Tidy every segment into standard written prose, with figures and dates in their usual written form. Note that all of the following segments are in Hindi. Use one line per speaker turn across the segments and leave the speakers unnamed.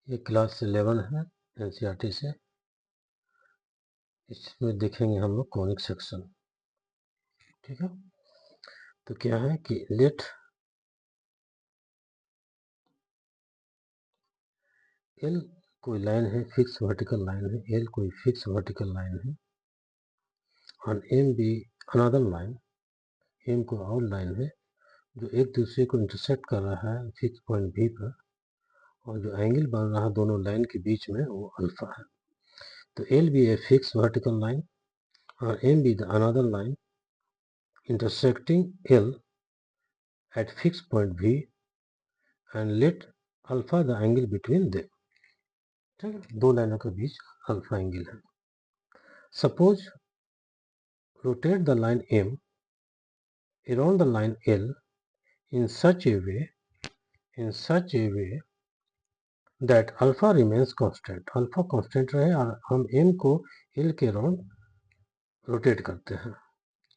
ये क्लास 11 है एनसीईआरटी से। इसमें देखेंगे हम लोग कॉनिक सेक्शन। ठीक है, तो क्या है कि लेट एल कोई लाइन है, फिक्स वर्टिकल लाइन है, एल कोई फिक्स वर्टिकल लाइन है और M B another line, M को और लाइन है जो एक दूसरे को इंटरसेक्ट कर रहा है फिक्स पॉइंट भी पर, और जो एंगल बन रहा है दोनों लाइन के बीच में वो अल्फा है। तो L be a fix vertical line और M be the another line intersecting L at fixed point V and let alpha the angle between them। ठीक है, दो लाइनों के बीच अल्फा एंगल है। Suppose rotate the line M around the line L in such a way that alpha remains constant। Alpha constant रहे और हम M को L के अराउंड रोटेट करते हैं।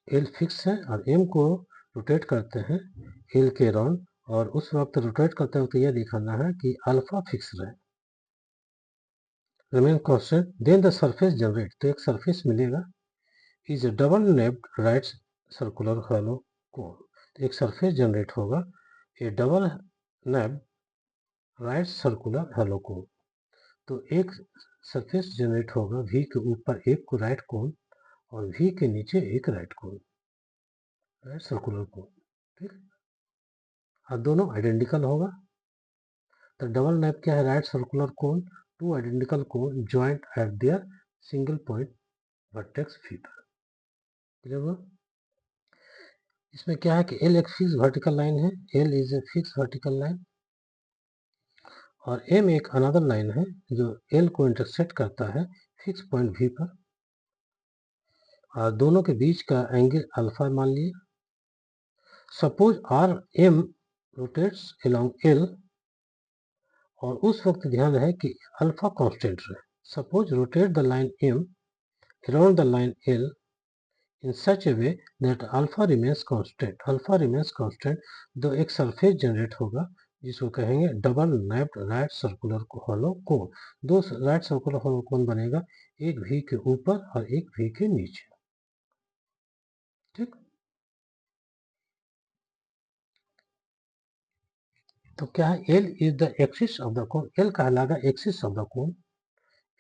L फिक्स है और M को रोटेट करते हैं L के अराउंड, और उस वक्त रोटेट करते वक्त यह दिखाना है कि अल्फा फिक्स रहे, remain constant, then the surface generate, तो एक सरफेस मिलेगा is a double napped right circular hollow cone। तो एक सरफेस जनरेट होगा a double napped right circular hollow cone। तो एक सरफेस जनरेट होगा V के ऊपर एक को राइट कोन और V के नीचे एक राइट कोन, राइट सर्कुलर कोन। ठीक, और दोनों आइडेंटिकल होगा। तो डबल नैप क्या है? Right circular cone, two identical cone joint eight there single point vertex V पर। क्लियर हुआ? इसमें क्या है कि L एक फिक्स वर्टिकल लाइन है, L is a fix vertical line और M एक अनदर लाइन है जो L को इंटरसेक्ट करता है फिक्स पॉइंट V पर, और दोनों के बीच का एंगल अल्फा मान लिए। Suppose are M rotates along L, और उस वक्त ध्यान रहे कि अल्फा कांस्टेंट रहे। Suppose rotate the line M around the line L in such a way that alpha remains constant। Alpha remains constant, तो एक सरफेस जनरेट होगा जिसको कहेंगे double napped right circular hollow cone. दो राइट सर्कुलर हॉलो कोन बनेगा, एक V के ऊपर और एक V के नीचे। ठीक, तो क्या है? L is the axis of the cone. L कहलाएगा axis of the cone.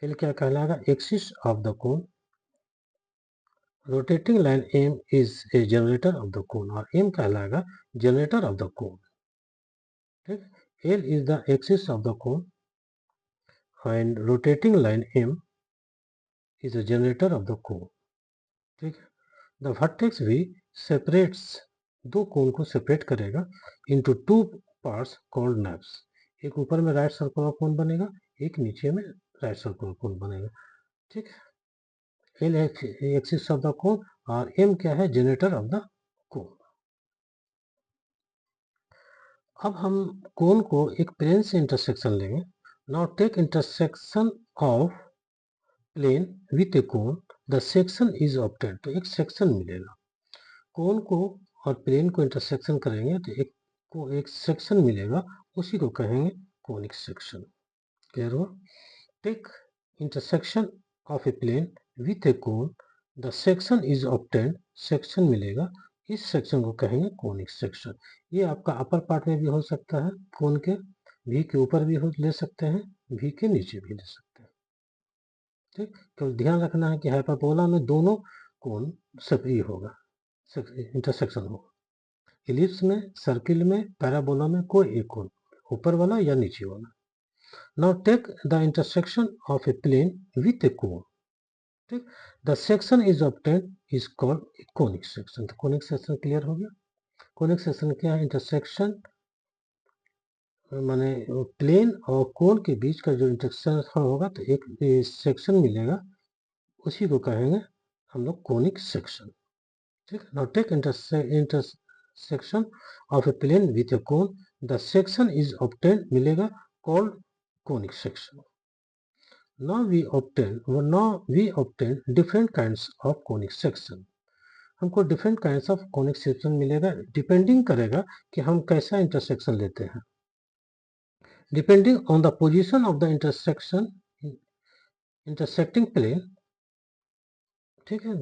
L क्या कहलाएगा? Axis of the cone. Rotating line M is a generator of the cone, और M कहलाएगा जनरेटर ऑफ द कोन। ठीक, L is the axis of the cone and rotating line M is a generator of the cone। ठीक है, the vertex V separates, दो कोन को सेपरेट करेगा into two parts called naps। एक ऊपर में राइट सर्कुलर कोन बनेगा, एक नीचे में राइट सर्कुलर कोन बनेगा। ठीक, L है एक्सिस ऑफ द कोन और M क्या है? Generator of the cone. अब हम कोन को एक प्लेन से इंटरसेक्शन लेंगे। Now take intersection of plane with a cone, the section is obtained. तो एक सेक्शन मिलेगा, कोन को और प्लेन को इंटरसेक्शन करेंगे तो एक सेक्शन मिलेगा, उसी को कहेंगे कोनिक सेक्शन। क्लियर हुआ? Take intersection of a plane with a cone, the section is obtained, section मिलेगा, इस सेक्शन को कहेंगे कोनिक सेक्शन। ये आपका अपर पार्ट में भी हो सकता है, कोन के V के ऊपर भी ले सकते हैं, V के नीचे भी ले सकते हैं। ठीक, तो ध्यान रखना है कि हाइपरबोला में दोनों कोण सभी होगा, इंटरसेक्शन होगा। इलिप्स में, सर्किल में, पैराबोला में कोई एक कोण, ऊपर वाला या नीचे वाला। Now take the intersection of a plane with a cone. ठीक, the section is obtained is called conic section. तो कोनिक सेक्शन क्लियर हो गया। कोनिक सेक्शन क्या है? इंटरसेक्शन माने प्लेन और कोण के बीच का जो इंटरसेक्शन होगा तो एक सेक्शन मिलेगा, उसी को कहेंगे हम लोग कोनिक सेक्शन। ठीक, now take intersection of a plane with a cone, the section is obtained मिलेगा, called conic section. Now we obtain different kinds of conic section. हमको different kinds of conic section मिलेगा, डिपेंडिंग करेगा कि हम कैसा इंटरसेक्शन लेते हैं। Depending on the position of the intersecting plane, ठीक है,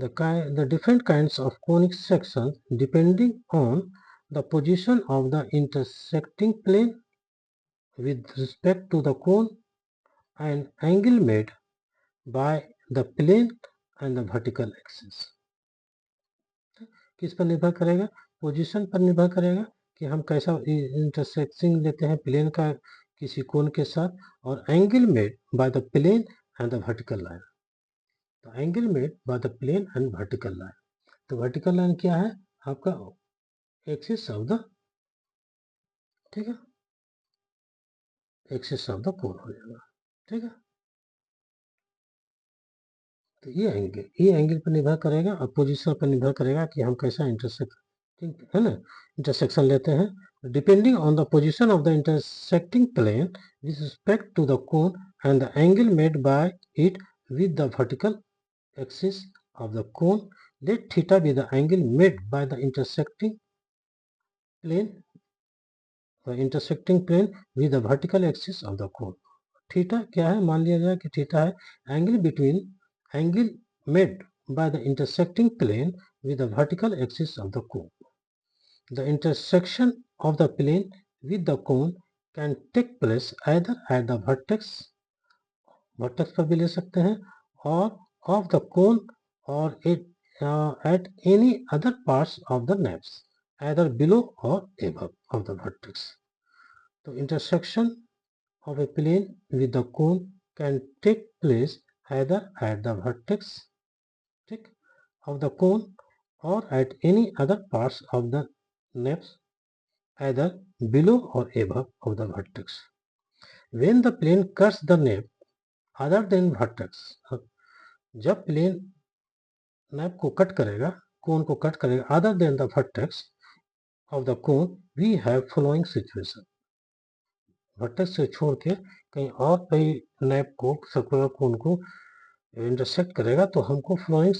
the different kinds of conic sections depending on the position of the intersecting plane with respect to the cone and angle made by the plane and the vertical axis. किस पर निर्भर करेगा? पोजीशन पर निर्भर करेगा कि हम कैसा इंटरसेक्टिंग लेते हैं प्लेन का किसी कोन के साथ, और angle made by the plane and the vertical line. तो angle made by the plane and vertical line. तो वर्टिकल लाइन क्या है? आपका एक्सिस ऑफ द, ठीक है, एक्सिस ऑफ द कोन हो जाएगा. ठीक है, तो ये एंगल पर निर्भर करेगा और पोजीशन पर निर्भर करेगा कि हम कैसा इंटरसेक्टिंग, है ना, इंटरसेक्शन लेते हैं. Depending on the position of the intersecting plane with respect to the cone and the angle made by it with the vertical axis of the cone, let theta be the angle made by the intersecting plane with the vertical axis of the cone. Theta क्या है? मान लिया जाए कि थीटा है angle made by the intersecting plane with the vertical axis of the cone. The intersection of the plane with the cone can take place either at the vertex पर भी ले सकते हैं, और of the cone or at any other parts of the naps, either below or above of the vertex. So intersection of a plane with the cone can take place either at the vertex of the cone or at any other parts of the naps, either below or above of the vertex. When the plane cuts the nape other than vertex, जब प्लेन नैप को कट करेगा, कोन को कट करेगा, other than the vertex of the cone, we have following situation. Vertex से छोड़ के कहीं और कहीं नैप को, सर्कुलर कोन को इंटरसेक्ट करेगा तो हमको फ्लोइंग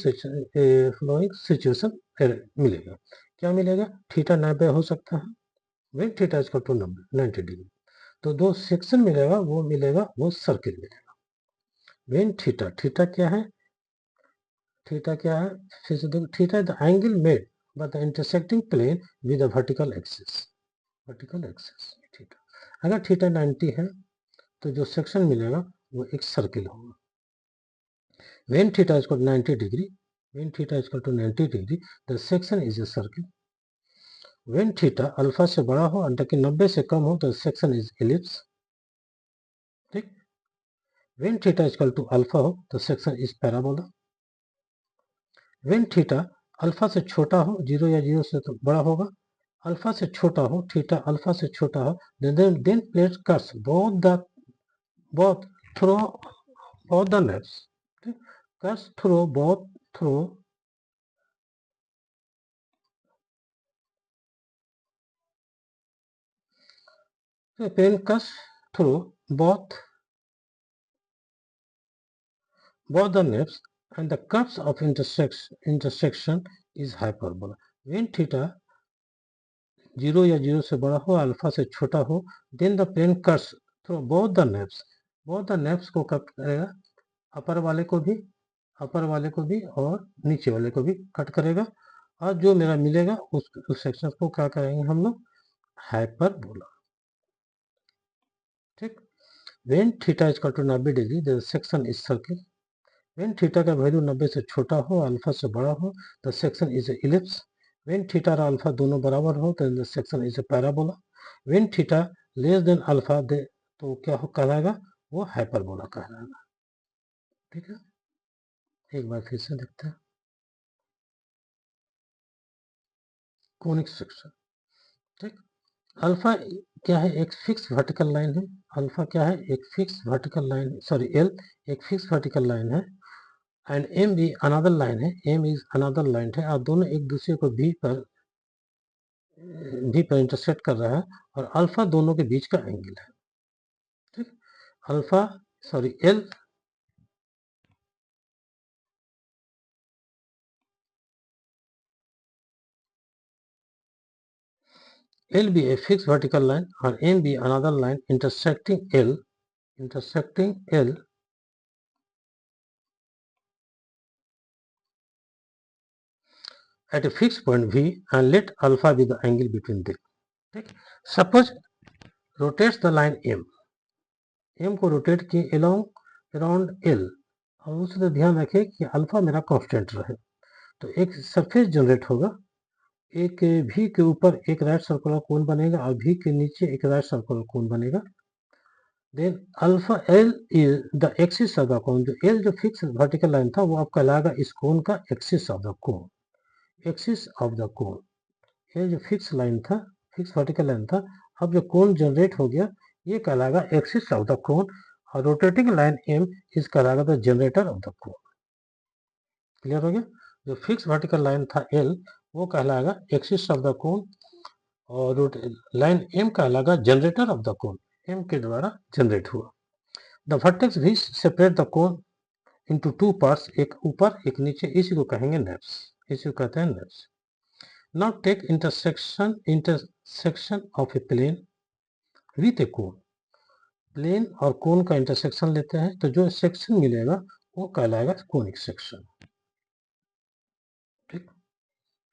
सिचुएशन मिलेगा. क्या मिलेगा? थीटा 90 हो सकता है, when theta is equal to 90 degree. तो दो सेक्शन मिलेगा, वो सर्किल मिलेगा. व्हेन थीटा क्या है? थीटा क्या है? फिर से देखो, theta is the angle made by the intersecting plane with the vertical axis. Theta, अगर थीटा 90 है तो जो सेक्शन मिलेगा वो एक सर्किल होगा. When theta is equal to 90 degree, the section is a circle. When theta alpha से बड़ा हो और लेकिन 90 से कम हो तो सेक्शन इज एलिप्स. ठीक. When theta is equal to alpha हो तो section is parabola. When theta alpha से छोटा हो, 0 या 0 से तो बड़ा होगा, अल्फा से छोटा हो, थीटा अल्फा से छोटा हो, then plate cuts both through both the naps. Cuts through the plane cuts through both the naps, and the cuts of intersection is hyperbola. When theta 0 या 0 से बड़ा हो, अल्फा से छोटा हो, then the plane cuts through both the naps को कट करेगा, अपर वाले को भी और नीचे वाले को भी कट करेगा, और जो मेरा मिलेगा उस सेक्शन को क्या करेंगे हम लोग? हाइपरबोला. ठीक. When theta is equal to 90 degree, the section is circle. When theta का वैल्यू 90 से छोटा हो, अल्फा से बड़ा हो, the section is a ellipse. When theta और अल्फा दोनों बराबर हो तो the section is a parabola. When theta less than alpha तो क्या कहलाएगा? वो हाइपरबोला कहलाएगा. ठीक है, एक बार फिर से देखते हैं. Conic section. ठीक. अल्फा क्या है? एक फिक्स वर्टिकल लाइन है. अल्फा क्या है? एक fix vertical line, sorry L एक फिक्स वर्टिकल लाइन है, एंड एम भी अनदर लाइन है. एम इज अनदर लाइन है, और दोनों एक दूसरे को भी पर इंटरसेक्ट कर रहा है, और अल्फा दोनों के बीच का एंगल है. ठीक. Alpha sorry L L be a fixed vertical line or M be another line intersecting L at a fixed point V and let alpha be the angle between them. ठीक, suppose rotates the line M को रोटेट किए अराउंड L और उससे ध्यान रखें कि अल्फा मेरा कांस्टेंट रहे। तो एक सरफेस जनरेट होगा, एक V के ऊपर एक राइट सर्कुलर कोन बनेगा और V के नीचे एक राइट सर्कुलर कोन बनेगा। Then alpha L is the axis of the cone. जो L जो फिक्स वर्टिकल लाइन था वो अब कहलाएगा इस कोन का axis of the cone. Axis of the कोन, ये जो फिक्स लाइन था, फिक्स वर्टिकल लाइन था, अब जो कोन जनरेट हो गया ये कहलाएगा एक्सिस ऑफ द कोन और रोटेटिंग लाइन M इस कहलाएगा the generator of the cone. Clear हो गया? जो फिक्स वर्टिकल लाइन था L वो कहलाएगा एक्सिस ऑफ द कोन और लाइन M कहलाएगा generator of the cone, M के द्वारा जनरेट हुआ। द वर्टेक्स भी separate the cone into two parts, एक ऊपर एक नीचे, इसी को कहेंगे नेप्स, इसी को कहते हैं nappes. Now take intersection of a plane with a cone. Plane और कोन का इंटरसेक्शन लेते हैं तो जो सेक्शन मिलेगा वो कहलाएगा कोनिक सेक्शन। ठीक,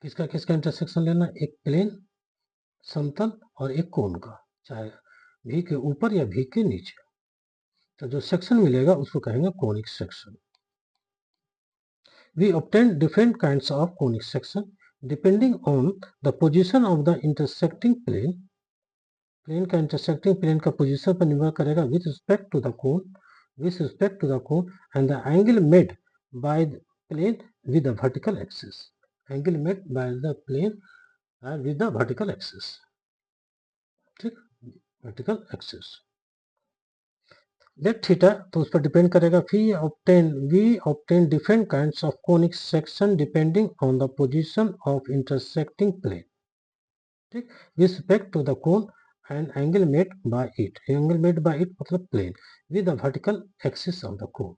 किसका किसका इंटरसेक्शन लेना? एक प्लेन समतल और एक कोन का, चाहे भी के ऊपर या भी के नीचे, तो जो सेक्शन मिलेगा उसको कहेंगे conic section. We obtain different kinds of conic section depending on the position of the intersecting plane. Plane का इंटरसेक्टिंग प्लेन का पोजीशन पर निर्भर करेगा with respect to the cone and the angle made by the plane with the vertical axis. Angle made by the plane with the vertical axis. ठीक, वर्टिकल एक्सिस लेट थीटा, तो उस पर डिपेंड करेगा। We obtain different kinds of conic section depending on the position of intersecting plane. ठीक, with respect to the cone and angle made by it. Angle made by it मतलब plane with the vertical axis of the cone.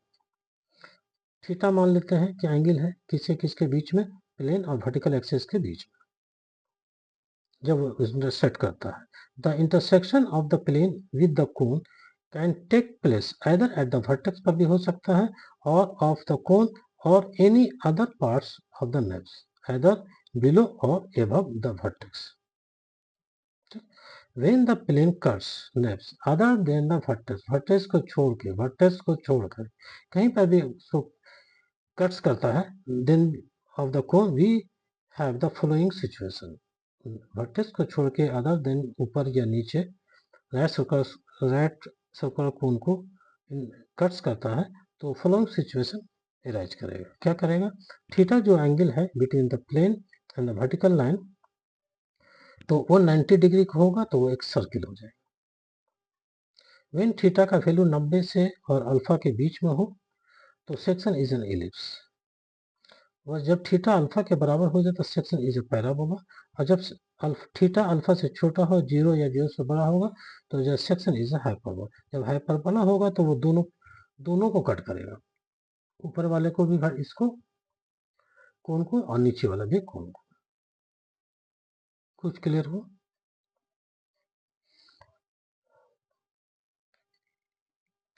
थीटा मान लेते हैं कि एंगल है किससे किसके बीच में? प्लेन और वर्टिकल एक्सिस के बीच में जब इंटरसेक्ट करता है। The intersection of the plane with the cone can take place either at the vertex पर भी हो सकता है और of the cone or any other parts of the nappes, either below or above the vertex. When the plane cuts naps other than the vertex को छोड़कर कहीं पर भी उसको cuts करता है, then of the cone we have the following situation. vertex को छोड़ के other than ऊपर या नीचे right circular cone को cuts करता है तो following situation arise करेगा। क्या करेगा? थीटा जो एंगल है between the plane and the vertical line तो वो 90 डिग्री का होगा तो वो एक सर्किल हो जाएगा। वेन थीटा का वैल्यू 90 से और अल्फा के बीच में हो तो सेक्शन इज एन एलिप्स। और जब थीटा अल्फा के बराबर हो जाए तो सेक्शन इज ए पैराबोला। और जब थीटा अल्फा से छोटा हो, 0 या 0 से बड़ा होगा तो जब सेक्शन इज ए हाइपरबोला। जब हाइपरबोला होगा तो वो दोनों को कट करेगा, ऊपर वाले को भी, इसको कोन को और नीचे वाला भी कोन को। कुछ क्लियर हो?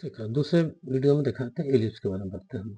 ठीक है, दूसरे वीडियो में दिखाते हैं एलिप्स के बारे में, बताते हैं हम।